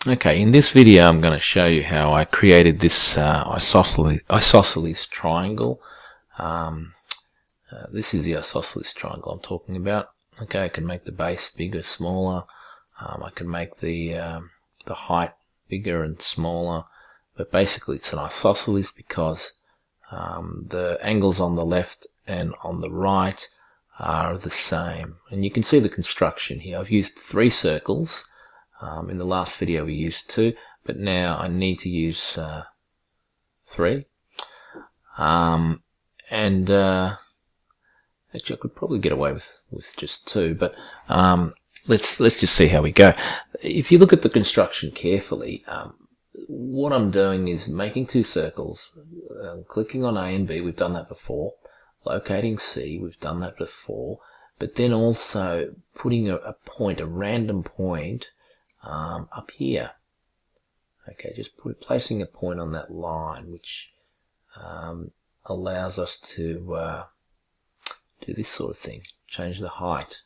Okay, in this video I'm going to show you how I created this isosceles triangle. This is the isosceles triangle I'm talking about. Okay, I can make the base bigger, smaller. I can make the height bigger and smaller. But basically it's an isosceles because the angles on the left and on the right are the same. And you can see the construction here. I've used 3 circles. In the last video we used 2, but now I need to use 3. Actually I could probably get away with just 2, but let's just see how we go. If you look at the construction carefully, what I'm doing is making 2 circles, clicking on A and B, we've done that before, locating C, we've done that before, but then also putting a point, a random point, up here. Okay, just placing a point on that line, which allows us to do this sort of thing, change the height.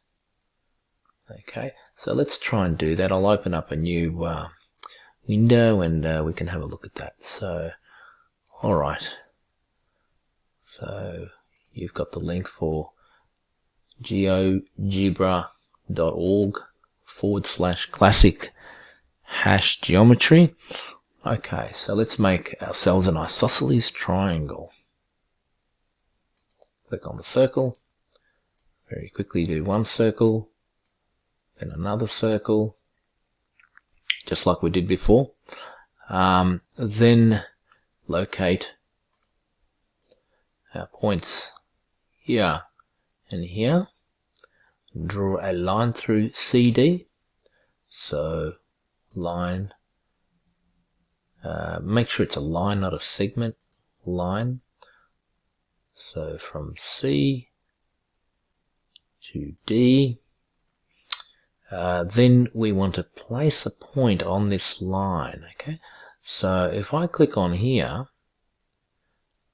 Okay, so let's try and do that. I'll open up a new window and we can have a look at that. So, alright, so you've got the link for geogebra.org/classic #geometry. Okay, so let's make ourselves an isosceles triangle. Click on the circle, very quickly do 1 circle, then another circle, just like we did before. Then locate our points here and here. Draw a line through CD. So line, make sure it's a line, not a segment, line. So from C to D. Then we want to place a point on this line. Okay, so if I click on here,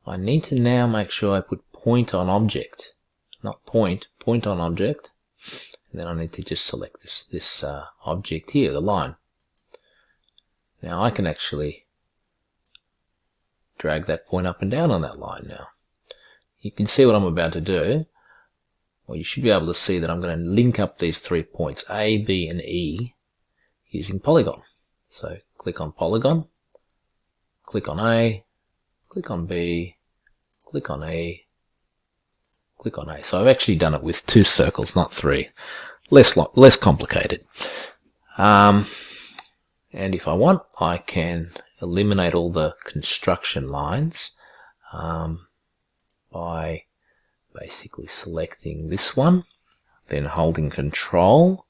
I need to now make sure I put point on object, not point on object. And then I need to just select this object here, the line. Now I can actually drag that point up and down on that line now. You can see what I'm about to do. Well, you should be able to see that I'm going to link up these 3 points, A, B, and E, using polygon. So click on polygon, click on A, click on B, click on E, click on A. So I've actually done it with 2 circles, not 3. Less complicated. And if I want, I can eliminate all the construction lines by basically selecting this one, then holding Control,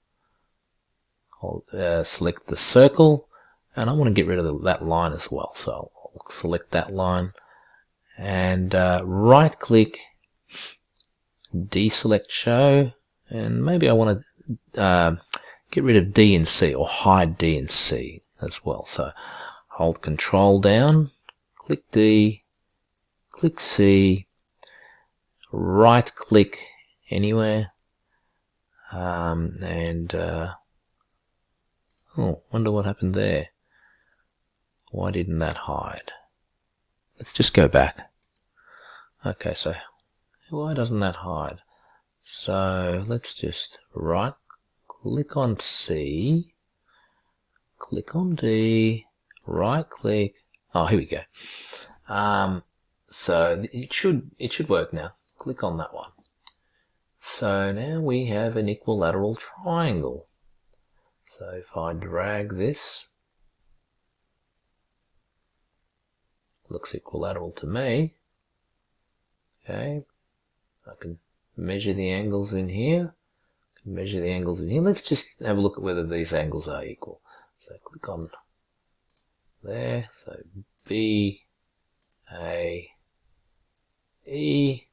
select the circle, and I want to get rid of that line as well. So I'll select that line and right click, deselect show, and maybe I want to get rid of D and C, or hide D and C as well. So hold Control down, click D, click C, right click anywhere, oh, wonder what happened there. Why didn't that hide? Let's just go back. Okay, so why doesn't that hide? So let's just right click on C, click on D, right click. Oh, here we go. So it should work now. Click on that one. So now we have an equilateral triangle. So if I drag this, looks equilateral to me. Okay, I can measure the angles in here. Let's just have a look at whether these angles are equal. So click on there. So B, A, E,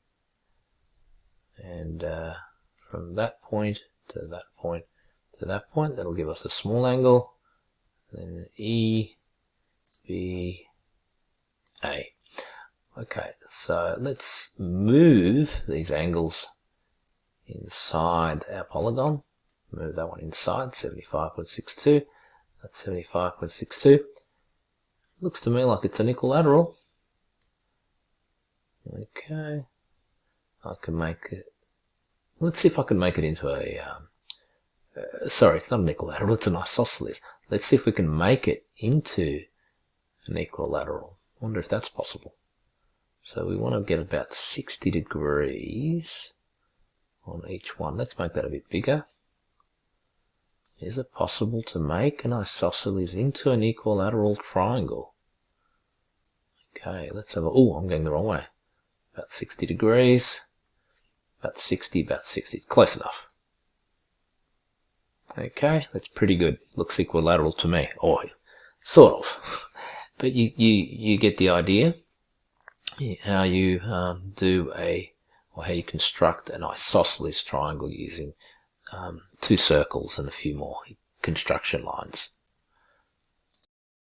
and from that point to that point to that point, that'll give us a small angle. Then E, B, A. Okay, so let's move these angles inside our polygon. Move that one inside, 75.62. That's 75.62. Looks to me like it's an equilateral. Okay. I can make it. Let's see if I can make it into a. Sorry, it's not an equilateral. It's an isosceles. Let's see if we can make it into an equilateral. I wonder if that's possible. So we want to get about 60 degrees on each one. Let's make that a bit bigger. Is it possible to make an isosceles into an equilateral triangle? Okay, let's have a... Oh, I'm going the wrong way. About 60 degrees. About 60, about 60. Close enough. Okay, that's pretty good. Looks equilateral to me. Or sort of. But you get the idea. How you how you construct an isosceles triangle using 2 circles and a few more construction lines.